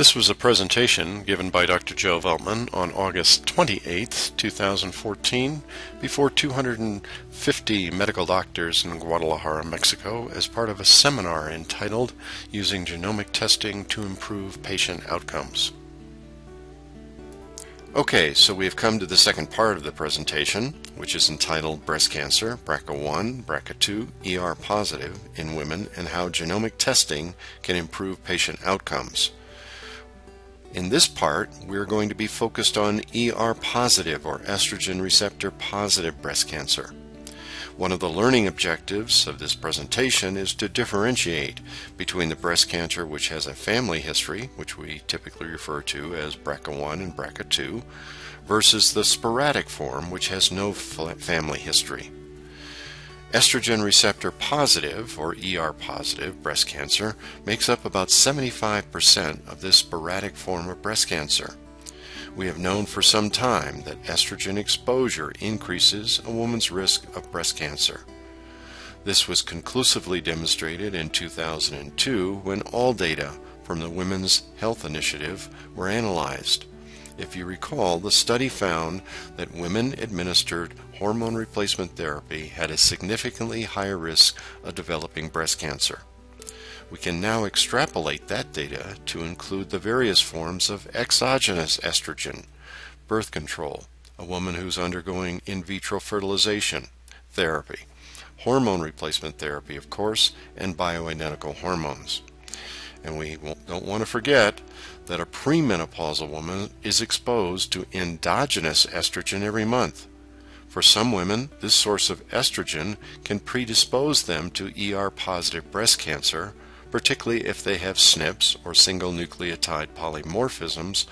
This was a presentation given by Dr. Joe Veltmann on August 28, 2014, before 250 medical doctors in Guadalajara, Mexico, as part of a seminar entitled Using Genomic Testing to Improve Patient Outcomes. Okay, so we have come to the second part of the presentation, which is entitled Breast Cancer, BRCA1, BRCA2, ER Positive in Women, and How Genomic Testing Can Improve Patient Outcomes. In this part, we're going to be focused on ER positive or estrogen receptor positive breast cancer. One of the learning objectives of this presentation is to differentiate between the breast cancer which has a family history, which we typically refer to as BRCA1 and BRCA2, versus the sporadic form which has no family history. Estrogen receptor positive, or ER positive, breast cancer makes up about 75% of this sporadic form of breast cancer. We have known for some time that estrogen exposure increases a woman's risk of breast cancer. This was conclusively demonstrated in 2002 when all data from the Women's Health Initiative were analyzed. If you recall, the study found that women administered hormone replacement therapy had a significantly higher risk of developing breast cancer. We can now extrapolate that data to include the various forms of exogenous estrogen, birth control, a woman who's undergoing in vitro fertilization therapy, hormone replacement therapy, of course, and bioidentical hormones. And we don't want to forget that a premenopausal woman is exposed to endogenous estrogen every month. For some women, this source of estrogen can predispose them to ER-positive breast cancer, particularly if they have SNPs or single nucleotide polymorphisms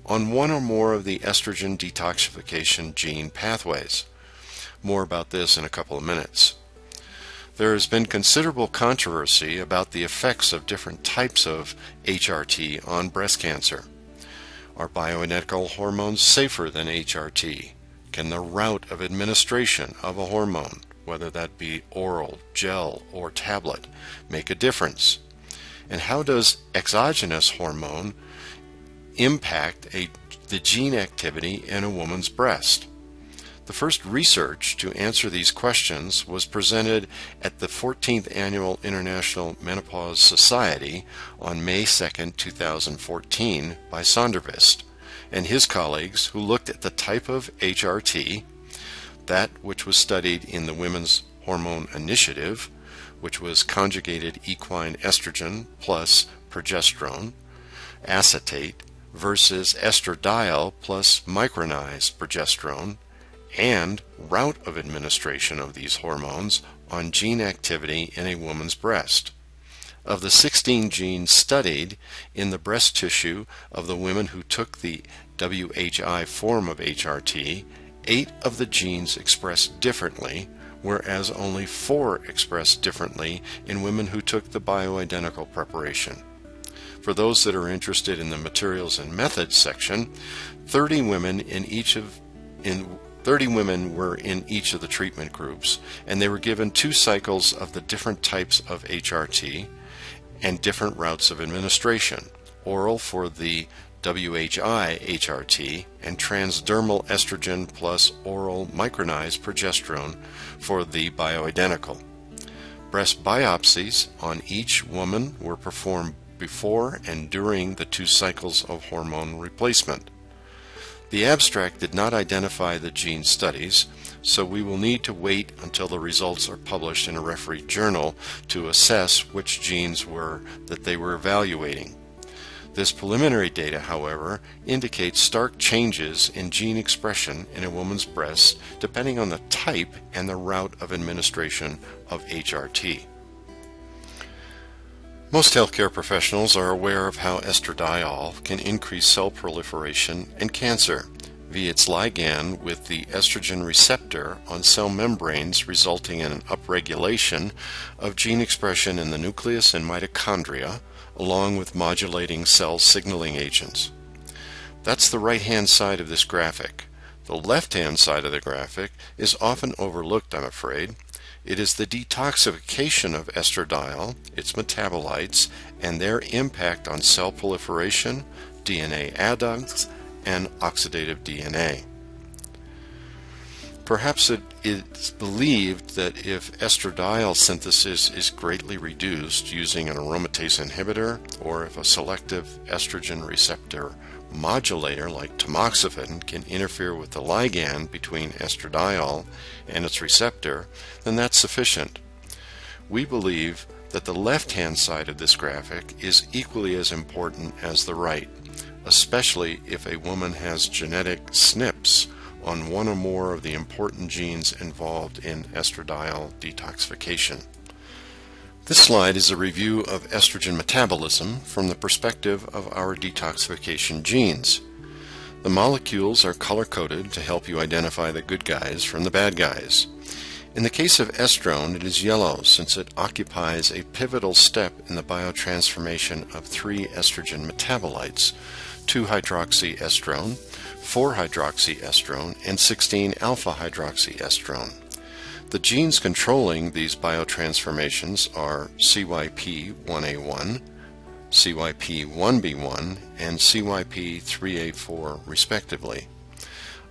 on one or more of the estrogen detoxification gene pathways. More about this in a couple of minutes. There has been considerable controversy about the effects of different types of HRT on breast cancer. Are bioidentical hormones safer than HRT? Can the route of administration of a hormone, whether that be oral, gel, or tablet, make a difference? And how does exogenous hormone impact the gene activity in a woman's breast? The first research to answer these questions was presented at the 14th Annual International Menopause Society on May 2, 2014 by Sondervist and his colleagues, who looked at the type of HRT, that which was studied in the Women's Hormone Initiative, which was conjugated equine estrogen plus progesterone, acetate, versus estradiol plus micronized progesterone, and route of administration of these hormones on gene activity in a woman's breast. Of the 16 genes studied in the breast tissue of the women who took the WHI form of HRT, 8 of the genes expressed differently, whereas only 4 expressed differently in women who took the bioidentical preparation. For those that are interested in the materials and methods section, 30 women were in each of the treatment groups, and they were given 2 cycles of the different types of HRT and different routes of administration, oral for the WHI HRT and transdermal estrogen plus oral micronized progesterone for the bioidentical. Breast biopsies on each woman were performed before and during the 2 cycles of hormone replacement. The abstract did not identify the gene studies, so we will need to wait until the results are published in a refereed journal to assess which genes that they were evaluating. This preliminary data, however, indicates stark changes in gene expression in a woman's breast depending on the type and the route of administration of HRT. Most healthcare professionals are aware of how estradiol can increase cell proliferation and cancer via its ligand with the estrogen receptor on cell membranes, resulting in an upregulation of gene expression in the nucleus and mitochondria, along with modulating cell signaling agents. That's the right-hand side of this graphic. The left-hand side of the graphic is often overlooked, I'm afraid. It is the detoxification of estradiol, its metabolites, and their impact on cell proliferation, DNA adducts, and oxidative DNA. Perhaps it is believed that if estradiol synthesis is greatly reduced using an aromatase inhibitor, or if a selective estrogen receptor modulator like tamoxifen can interfere with the ligand between estradiol and its receptor, then that's sufficient. We believe that the left-hand side of this graphic is equally as important as the right, especially if a woman has genetic SNPs on one or more of the important genes involved in estradiol detoxification. This slide is a review of estrogen metabolism from the perspective of our detoxification genes. The molecules are color-coded to help you identify the good guys from the bad guys. In the case of estrone, it is yellow since it occupies a pivotal step in the biotransformation of 3 estrogen metabolites, 2-hydroxyestrone, 4-hydroxyestrone, and 16-alpha-hydroxyestrone. The genes controlling these biotransformations are CYP1A1, CYP1B1, and CYP3A4 respectively.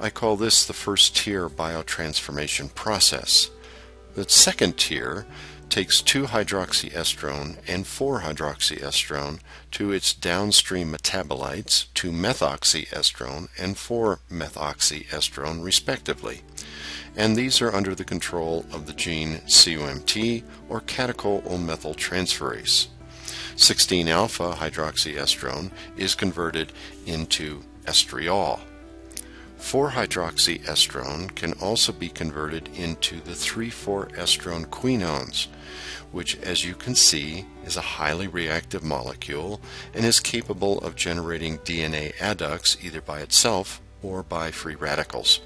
I call this the first tier biotransformation process. The second tier takes 2-hydroxyestrone and 4-hydroxyestrone to its downstream metabolites, 2-methoxyestrone and 4-methoxyestrone respectively, and these are under the control of the gene COMT or catechol-O-methyltransferase. 16-alpha-hydroxyestrone is converted into estriol. 4-hydroxyestrone can also be converted into the 3,4-estrone quinones, which, as you can see, is a highly reactive molecule and is capable of generating DNA adducts either by itself or by free radicals.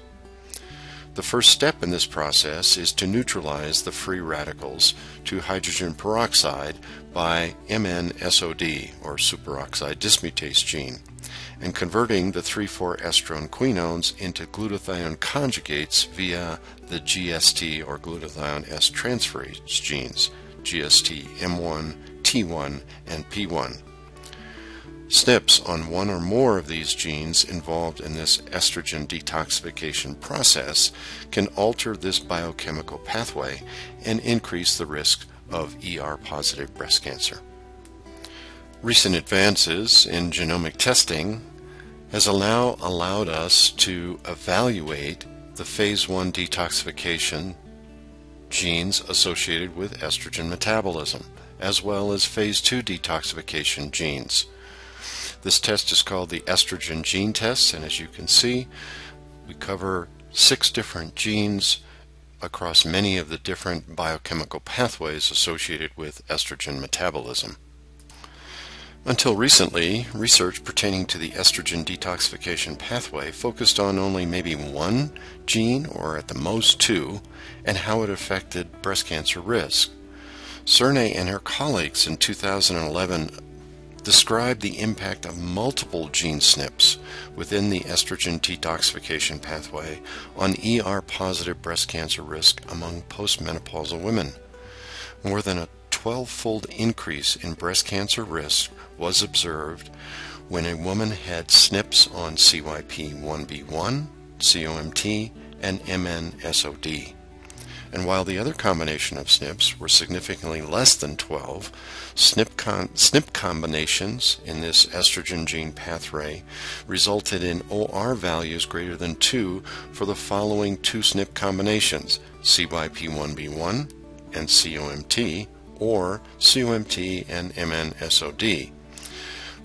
The first step in this process is to neutralize the free radicals to hydrogen peroxide by MNSOD, or superoxide dismutase gene, and converting the 3,4-estrone quinones into glutathione conjugates via the GST or glutathione S transferase genes, GST M1, T1, and P1. SNPs on one or more of these genes involved in this estrogen detoxification process can alter this biochemical pathway and increase the risk of ER-positive breast cancer. Recent advances in genomic testing has allowed us to evaluate the phase 1 detoxification genes associated with estrogen metabolism, as well as phase 2 detoxification genes. This test is called the estrogen gene test, and as you can see, we cover 6 different genes across many of the different biochemical pathways associated with estrogen metabolism. Until recently, research pertaining to the estrogen detoxification pathway focused on only maybe 1 gene, or at the most 2, and how it affected breast cancer risk. Cernay and her colleagues in 2011 described the impact of multiple gene SNPs within the estrogen detoxification pathway on ER-positive breast cancer risk among postmenopausal women. More than a 12-fold increase in breast cancer risk was observed when a woman had SNPs on CYP1B1, COMT, and MNSOD. And while the other combination of SNPs were significantly less than 12, SNP combinations in this estrogen gene pathway resulted in OR values greater than 2 for the following 2 SNP combinations, CYP1B1 and COMT, or COMT and MNSOD.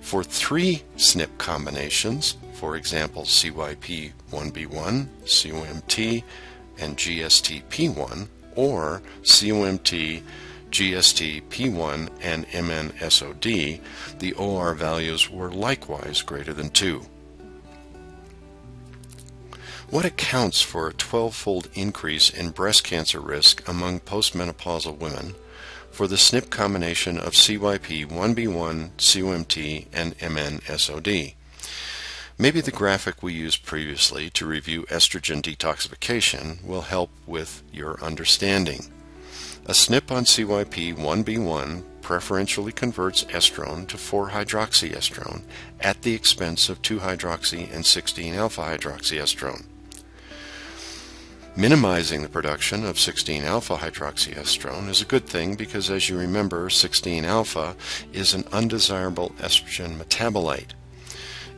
For 3 SNP combinations, for example CYP1B1, COMT, and GST-P1, or COMT, GST-P1, and MNSOD, the OR values were likewise greater than 2. What accounts for a 12-fold increase in breast cancer risk among postmenopausal women for the SNP combination of CYP1B1, COMT, and MNSOD? Maybe the graphic we used previously to review estrogen detoxification will help with your understanding. A SNP on CYP1B1 preferentially converts estrone to 4-hydroxyestrone at the expense of 2-hydroxy and 16-alpha-hydroxyestrone. Minimizing the production of 16-alpha-hydroxyestrone is a good thing because, as you remember, 16-alpha is an undesirable estrogen metabolite.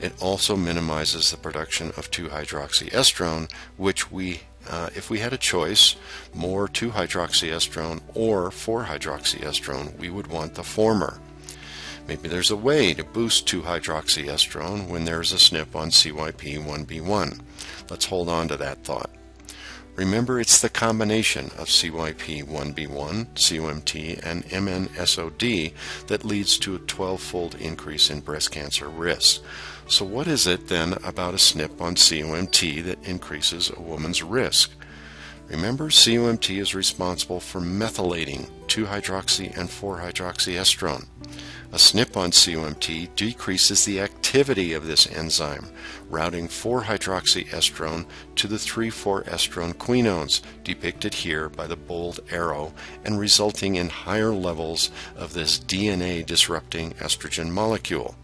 It also minimizes the production of 2-hydroxyestrone, which if we had a choice, more 2-hydroxyestrone or 4-hydroxyestrone, we would want the former. Maybe there's a way to boost 2-hydroxyestrone when there's a SNP on CYP1B1. Let's hold on to that thought. Remember, it's the combination of CYP1B1, COMT, and MNSOD that leads to a 12-fold increase in breast cancer risk. So what is it then about a SNP on COMT that increases a woman's risk? Remember, COMT is responsible for methylating 2-hydroxy and 4-hydroxyestrone. A SNP on COMT decreases the activity of this enzyme, routing 4-hydroxyestrone to the 3,4-estrone quinones, depicted here by the bold arrow, and resulting in higher levels of this DNA-disrupting estrogen molecule.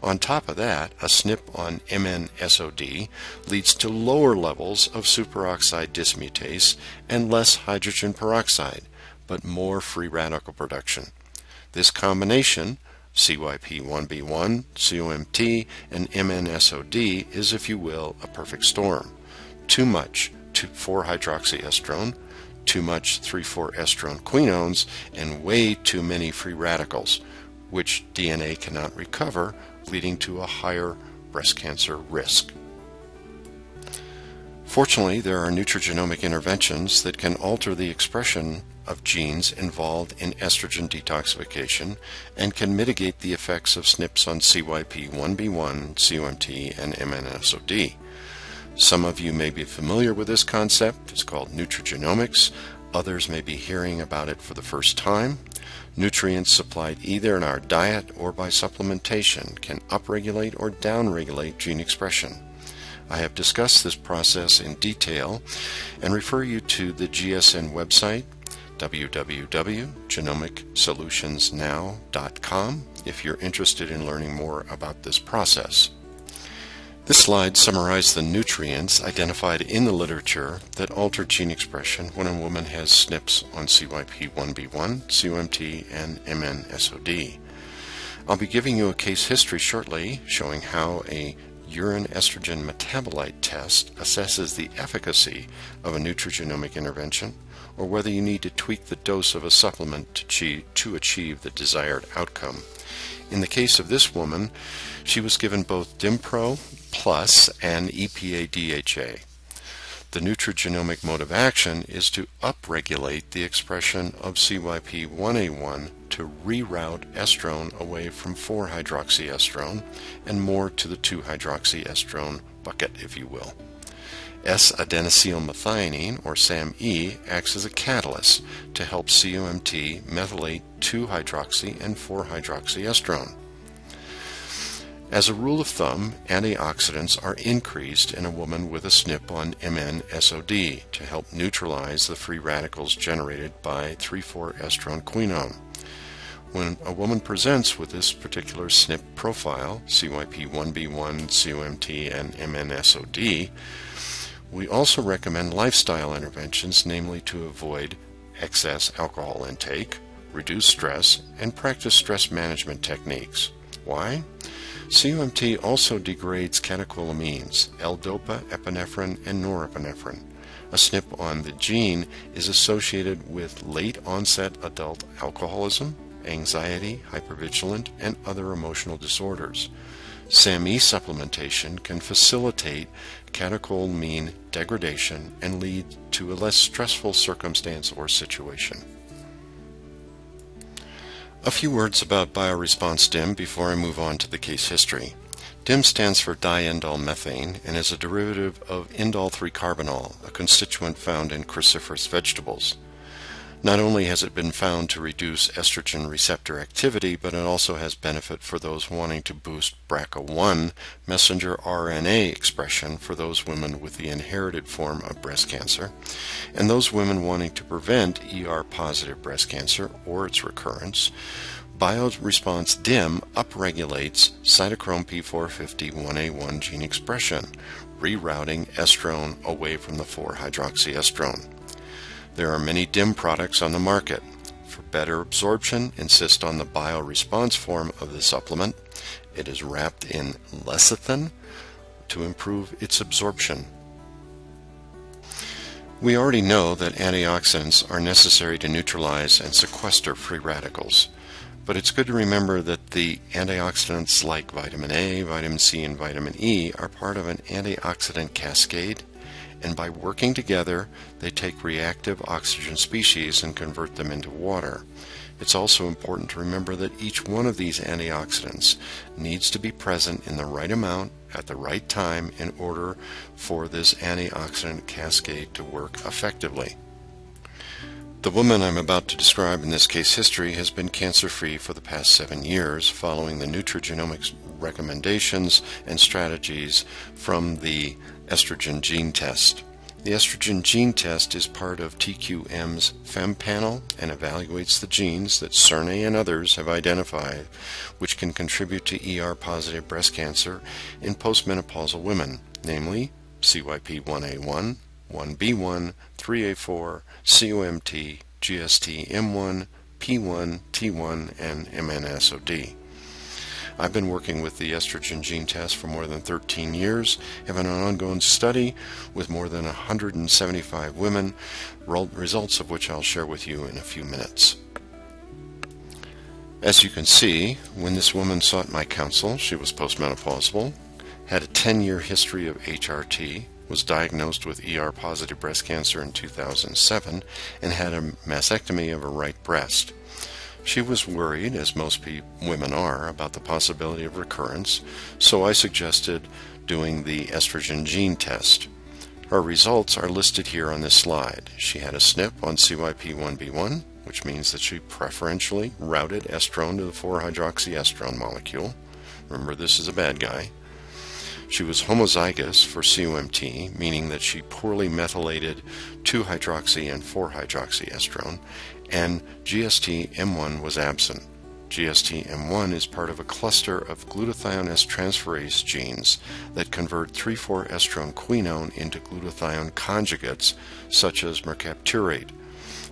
On top of that, a SNP on MNSOD leads to lower levels of superoxide dismutase and less hydrogen peroxide, but more free radical production. This combination, CYP1B1, COMT, and MNSOD, is, if you will, a perfect storm. Too much 4-hydroxyestrone, too much 3,4-estrone quinones, and way too many free radicals, which DNA cannot recover, leading to a higher breast cancer risk. Fortunately, there are nutrigenomic interventions that can alter the expression of genes involved in estrogen detoxification and can mitigate the effects of SNPs on CYP1B1, COMT, and MNSOD. Some of you may be familiar with this concept. It's called nutrigenomics. Others may be hearing about it for the first time. Nutrients supplied either in our diet or by supplementation can upregulate or downregulate gene expression. I have discussed this process in detail and refer you to the GSN website, www.genomicsolutionsnow.com, if you're interested in learning more about this process. This slide summarizes the nutrients identified in the literature that alter gene expression when a woman has SNPs on CYP1B1, COMT, and MNSOD. I'll be giving you a case history shortly showing how a urine estrogen metabolite test assesses the efficacy of a nutrigenomic intervention, or whether you need to tweak the dose of a supplement to achieve the desired outcome. In the case of this woman, she was given both Dimpro Plus and EPA-DHA. The nutrigenomic mode of action is to upregulate the expression of CYP1A1 to reroute estrone away from 4-hydroxyestrone and more to the 2-hydroxyestrone bucket, if you will. S-adenosylmethionine, or SAMe, acts as a catalyst to help COMT methylate 2-hydroxy and 4-hydroxyestrone. As a rule of thumb, antioxidants are increased in a woman with a SNP on MNSOD to help neutralize the free radicals generated by 3,4-estrone quinone. When a woman presents with this particular SNP profile, CYP1B1, COMT, and MNSOD, we also recommend lifestyle interventions, namely to avoid excess alcohol intake, reduce stress, and practice stress management techniques. Why? COMT also degrades catecholamines, L-dopa, epinephrine, and norepinephrine. A SNP on the gene is associated with late-onset adult alcoholism, anxiety, hypervigilance, and other emotional disorders. SAMe supplementation can facilitate catecholamine degradation and lead to a less stressful circumstance or situation. A few words about bioresponse DIM before I move on to the case history. DIM stands for diindol methane and is a derivative of indol 3-carbinol, a constituent found in cruciferous vegetables. Not only has it been found to reduce estrogen receptor activity, but it also has benefit for those wanting to boost BRCA1 messenger RNA expression for those women with the inherited form of breast cancer, and those women wanting to prevent ER-positive breast cancer or its recurrence. Bioresponse DIM upregulates cytochrome P450 1A1 gene expression, rerouting estrone away from the 4-hydroxyestrone. There are many DIM products on the market. For better absorption, insist on the bioresponse form of the supplement. It is wrapped in lecithin to improve its absorption. We already know that antioxidants are necessary to neutralize and sequester free radicals. But it's good to remember that the antioxidants like vitamin A, vitamin C, and vitamin E are part of an antioxidant cascade, and by working together, they take reactive oxygen species and convert them into water. It's also important to remember that each one of these antioxidants needs to be present in the right amount at the right time in order for this antioxidant cascade to work effectively. The woman I'm about to describe in this case history has been cancer-free for the past 7 years, following the nutrigenomics recommendations and strategies from the estrogen gene test. The estrogen gene test is part of TQM's FEM panel and evaluates the genes that Cerny and others have identified which can contribute to ER-positive breast cancer in postmenopausal women, namely CYP1A1, 1B1, 3A4, COMT, GST-M1, P1, T1, and MNSOD. I've been working with the estrogen gene test for more than 13 years, having an ongoing study with more than 175 women, results of which I'll share with you in a few minutes. As you can see, when this woman sought my counsel, she was postmenopausal, had a 10-year history of HRT, was diagnosed with ER-positive breast cancer in 2007, and had a mastectomy of her right breast. She was worried, as most women are, about the possibility of recurrence, so I suggested doing the estrogen gene test. Her results are listed here on this slide. She had a SNP on CYP1B1, which means that she preferentially routed estrone to the 4-hydroxyestrone molecule. Remember, this is a bad guy. She was homozygous for COMT, meaning that she poorly methylated 2-hydroxy and 4-hydroxyestrone, and GST-M1 was absent. GST-M1 is part of a cluster of glutathione S transferase genes that convert 3,4-estrone quinone into glutathione conjugates, such as mercapturate.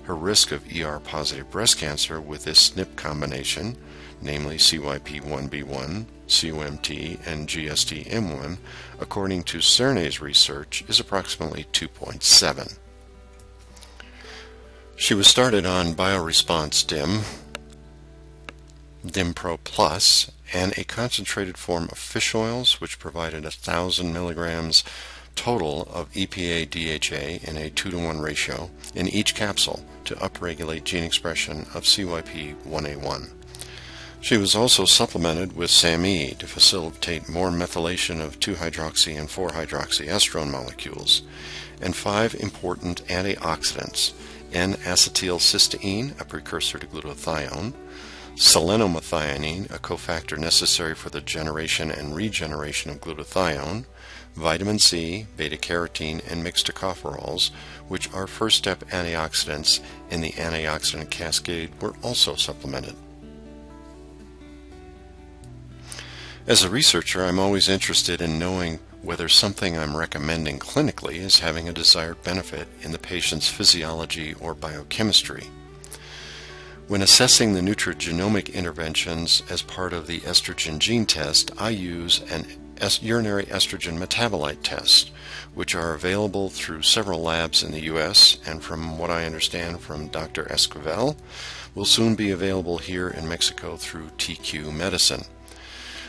Her risk of ER-positive breast cancer with this SNP combination, namely CYP1B1, COMT, and GST-M1, according to Cerny's research, is approximately 2.7. She was started on Bioresponse DIM Pro Plus, and a concentrated form of fish oils, which provided 1,000 milligrams total of EPA-DHA in a 2-to-1 ratio in each capsule to upregulate gene expression of CYP1A1. She was also supplemented with SAMe to facilitate more methylation of 2-hydroxy and 4-hydroxyestrone molecules, and 5 important antioxidants: N-acetylcysteine, a precursor to glutathione; selenomethionine, a cofactor necessary for the generation and regeneration of glutathione; vitamin C, beta-carotene, and mixed tocopherols, which are first-step antioxidants in the antioxidant cascade, were also supplemented. As a researcher, I'm always interested in knowing whether something I'm recommending clinically is having a desired benefit in the patient's physiology or biochemistry. When assessing the nutrigenomic interventions as part of the estrogen gene test, I use an urinary estrogen metabolite test, which are available through several labs in the U.S., and from what I understand from Dr. Esquivel, will soon be available here in Mexico through TQ Medicine.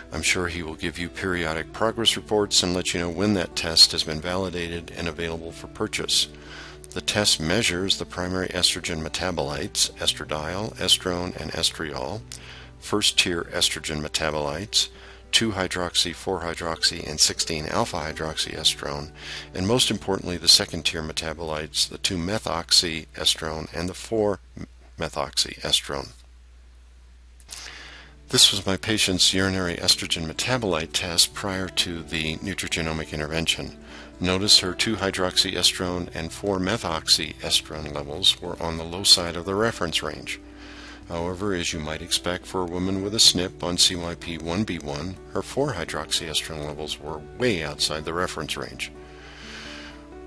I'm sure he will give you periodic progress reports and let you know when that test has been validated and available for purchase. The test measures the primary estrogen metabolites, estradiol, estrone, and estriol, first-tier estrogen metabolites, 2-hydroxy, 4-hydroxy, and 16-alpha-hydroxyestrone, and most importantly the second-tier metabolites, the 2-methoxyestrone and the 4-methoxyestrone. This was my patient's urinary estrogen metabolite test prior to the nutrigenomic intervention. Notice her 2-hydroxyestrone and 4-methoxyestrone levels were on the low side of the reference range. However, as you might expect for a woman with a SNP on CYP1B1, her 4-hydroxyestrone levels were way outside the reference range.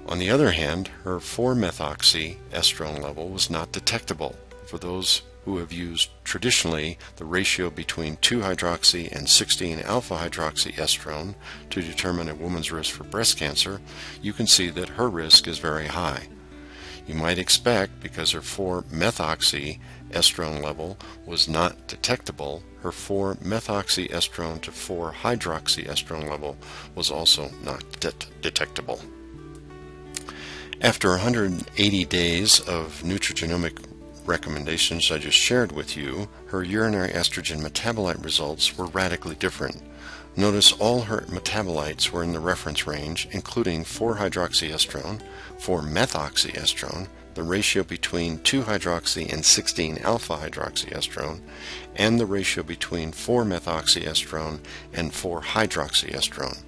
On the other hand, her 4-methoxyestrone level was not detectable. For those who have used traditionally the ratio between 2-hydroxy and 16-alpha-hydroxyestrone to determine a woman's risk for breast cancer, you can see that her risk is very high. You might expect, because her 4-methoxyestrone level was not detectable, her 4-methoxyestrone to 4-hydroxyestrone level was also not detectable. After 180 days of nutrigenomic recommendations I just shared with you, her urinary estrogen metabolite results were radically different. Notice all her metabolites were in the reference range, including 4-hydroxyestrone, 4-methoxyestrone, the ratio between 2-hydroxy and 16-alpha-hydroxyestrone, and the ratio between 4-methoxyestrone and 4-hydroxyestrone.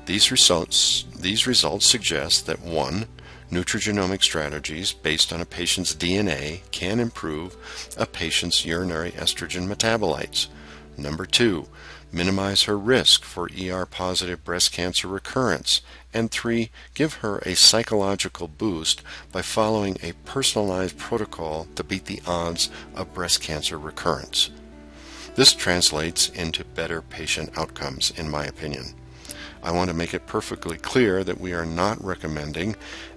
These results suggest that 1. Nutrigenomic strategies based on a patient's DNA can improve a patient's urinary estrogen metabolites. Number 2. Minimize her risk for ER-positive breast cancer recurrence. And 3. Give her a psychological boost by following a personalized protocol to beat the odds of breast cancer recurrence. This translates into better patient outcomes, in my opinion. I want to make it perfectly clear that we are not recommending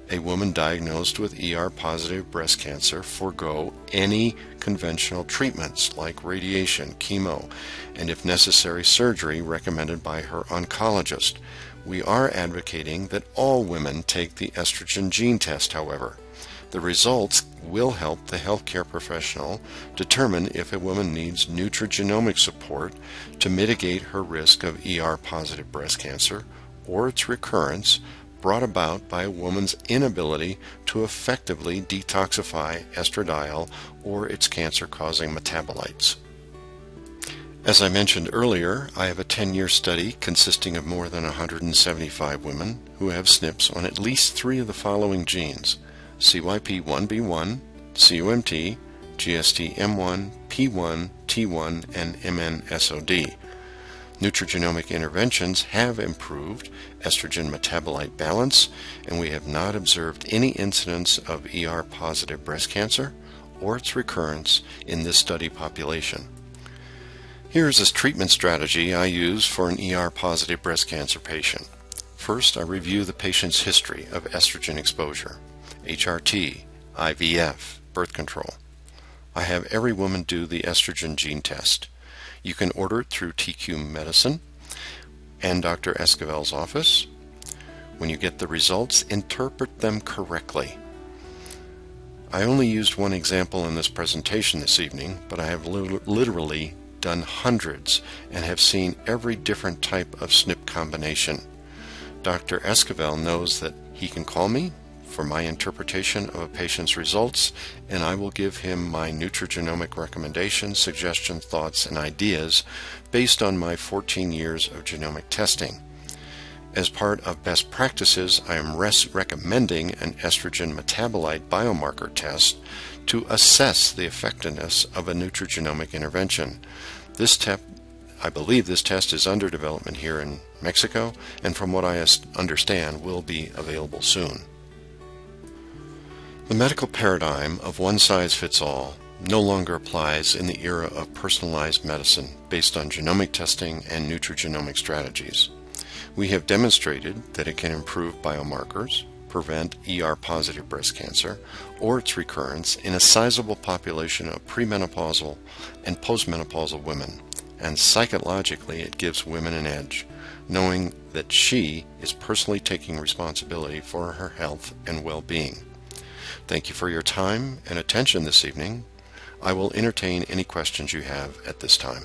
a woman diagnosed with ER-positive breast cancer forego any conventional treatments like radiation, chemo, and if necessary surgery recommended by her oncologist. We are advocating that all women take the estrogen gene test, however. The results will help the healthcare professional determine if a woman needs nutrigenomic support to mitigate her risk of ER-positive breast cancer or its recurrence brought about by a woman's inability to effectively detoxify estradiol or its cancer-causing metabolites. As I mentioned earlier, I have a 10-year study consisting of more than 175 women who have SNPs on at least 3 of the following genes: CYP1B1, CUMT, GST-M1, P1, T1, and MNSOD. Nutrigenomic interventions have improved estrogen metabolite balance, and we have not observed any incidence of ER-positive breast cancer or its recurrence in this study population. Here is a treatment strategy I use for an ER-positive breast cancer patient. First, I review the patient's history of estrogen exposure, HRT, IVF, birth control. I have every woman do the estrogen gene test. You can order it through TQ Medicine and Dr. Esquivel's office. When you get the results, interpret them correctly. I only used one example in this presentation this evening, but I have literally done hundreds and have seen every different type of SNP combination. Dr. Esquivel knows that he can call me for my interpretation of a patient's results, and I will give him my nutrigenomic recommendations, suggestions, thoughts, and ideas based on my 14 years of genomic testing. As part of best practices, I am recommending an estrogen metabolite biomarker test to assess the effectiveness of a nutrigenomic intervention. I believe this test is under development here in Mexico, and from what I understand, will be available soon. The medical paradigm of one-size-fits-all no longer applies in the era of personalized medicine based on genomic testing and nutrigenomic strategies. We have demonstrated that it can improve biomarkers, prevent ER-positive breast cancer or its recurrence in a sizable population of premenopausal and postmenopausal women, and psychologically it gives women an edge, knowing that she is personally taking responsibility for her health and well-being. Thank you for your time and attention this evening. I will entertain any questions you have at this time.